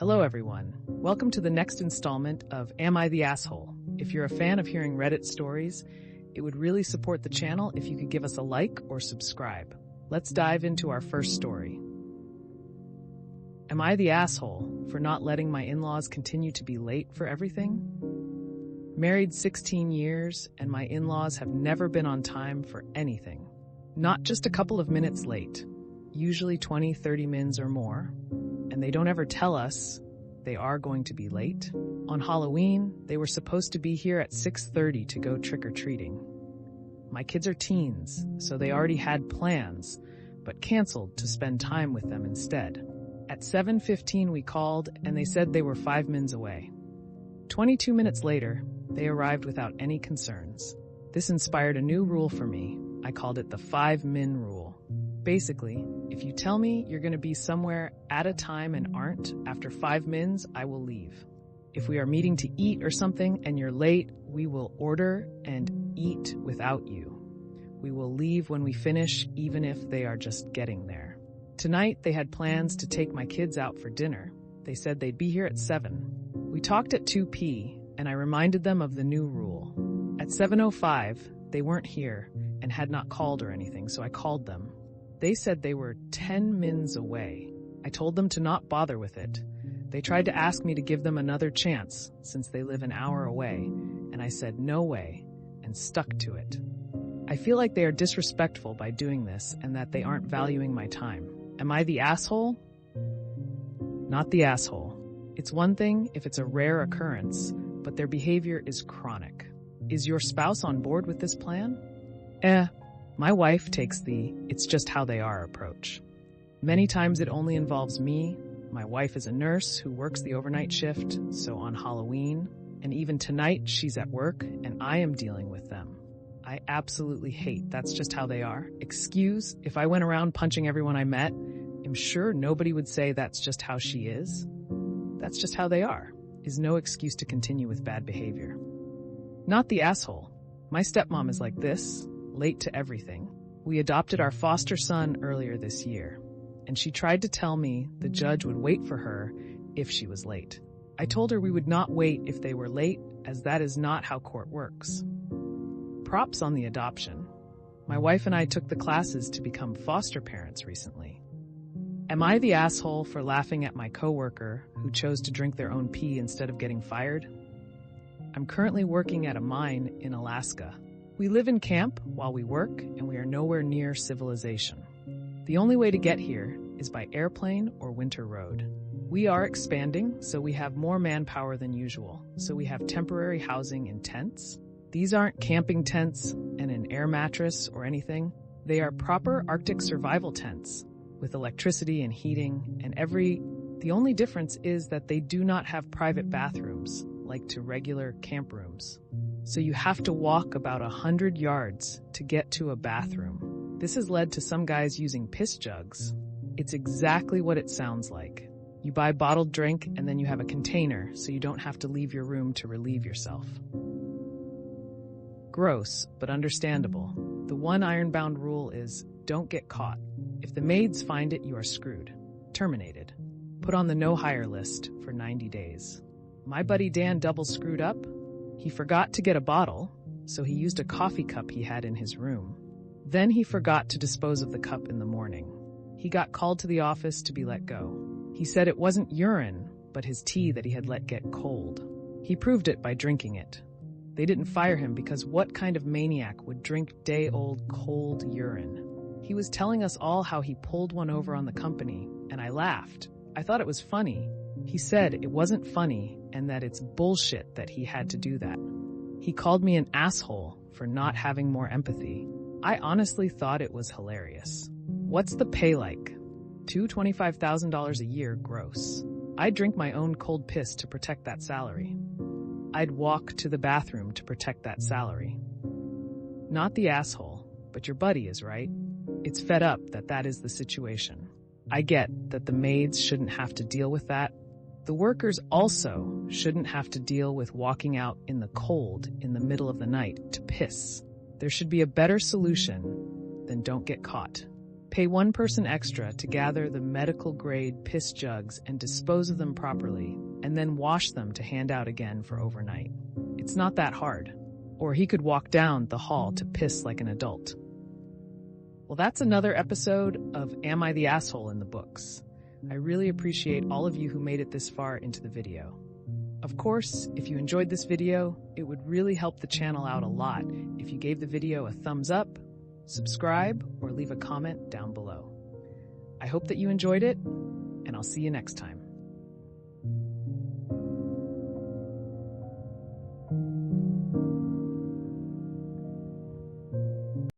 Hello everyone. Welcome to the next installment of Am I the Asshole? If you're a fan of hearing Reddit stories, it would really support the channel if you could give us a like or subscribe. Let's dive into our first story. Am I the asshole for not letting my in-laws continue to be late for everything? Married 16 years, and my in-laws have never been on time for anything. Not just a couple of minutes late, usually 20-30 mins or more. And they don't ever tell us they are going to be late. On Halloween, they were supposed to be here at 6:30 to go trick-or-treating. My kids are teens, so they already had plans, but canceled to spend time with them instead. At 7:15 we called, and they said they were 5 mins away. 22 minutes later, they arrived without any concerns. This inspired a new rule for me. I called it the 5 min rule. Basically, if you tell me you're going to be somewhere at a time and aren't, after 5 mins, I will leave. If we are meeting to eat or something and you're late, we will order and eat without you. We will leave when we finish, even if they are just getting there. Tonight, they had plans to take my kids out for dinner. They said they'd be here at 7. We talked at 2 p, and I reminded them of the new rule. At 7:05, they weren't here and had not called or anything, so I called them. They said they were 10 mins away. I told them to not bother with it. They tried to ask me to give them another chance since they live an hour away, and I said no way and stuck to it. I feel like they are disrespectful by doing this and that they aren't valuing my time. Am I the asshole? Not the asshole. It's one thing if it's a rare occurrence, but their behavior is chronic. Is your spouse on board with this plan? My wife takes the "it's just how they are" approach. Many times it only involves me. My wife is a nurse who works the overnight shift, so on Halloween, and even tonight she's at work and I am dealing with them. I absolutely hate "that's just how they are." Excuse, if I went around punching everyone I met, I'm sure nobody would say "that's just how she is." "That's just how they are" is no excuse to continue with bad behavior. Not the asshole. My stepmom is like this. Late to everything. We adopted our foster son earlier this year, and she tried to tell me the judge would wait for her if she was late. I told her we would not wait if they were late, as that is not how court works. Props on the adoption. My wife and I took the classes to become foster parents recently. Am I the asshole for laughing at my coworker who chose to drink their own pee instead of getting fired? I'm currently working at a mine in Alaska. We live in camp while we work, and we are nowhere near civilization. The only way to get here is by airplane or winter road. We are expanding, so we have more manpower than usual, so we have temporary housing in tents. These aren't camping tents and an air mattress or anything. They are proper Arctic survival tents with electricity and heating, and the only difference is that they do not have private bathrooms like to regular camp rooms. So you have to walk about 100 yards to get to a bathroom. This has led to some guys using piss jugs. It's exactly what it sounds like. You buy bottled drink and then you have a container so you don't have to leave your room to relieve yourself. Gross, but understandable. The one ironbound rule is don't get caught. If the maids find it, you are screwed. Terminated. Put on the no hire list for 90 days. My buddy Dan double screwed up. He forgot to get a bottle, so he used a coffee cup he had in his room. Then he forgot to dispose of the cup in the morning. He got called to the office to be let go. He said it wasn't urine, but his tea that he had let get cold. He proved it by drinking it. They didn't fire him because what kind of maniac would drink day-old cold urine? He was telling us all how he pulled one over on the company, and I laughed. I thought it was funny. He said it wasn't funny and that it's bullshit that he had to do that. He called me an asshole for not having more empathy. I honestly thought it was hilarious. What's the pay like? $25,000 a year gross. I'd drink my own cold piss to protect that salary. I'd walk to the bathroom to protect that salary. Not the asshole, but your buddy is, right? It's fed up that is the situation. I get that the maids shouldn't have to deal with that. The workers also shouldn't have to deal with walking out in the cold in the middle of the night to piss. There should be a better solution than don't get caught. Pay one person extra to gather the medical-grade piss jugs and dispose of them properly, and then wash them to hand out again for overnight. It's not that hard. Or he could walk down the hall to piss like an adult. Well, that's another episode of Am I the Asshole in the books. I really appreciate all of you who made it this far into the video. Of course, if you enjoyed this video, it would really help the channel out a lot if you gave the video a thumbs up, subscribe, or leave a comment down below. I hope that you enjoyed it, and I'll see you next time.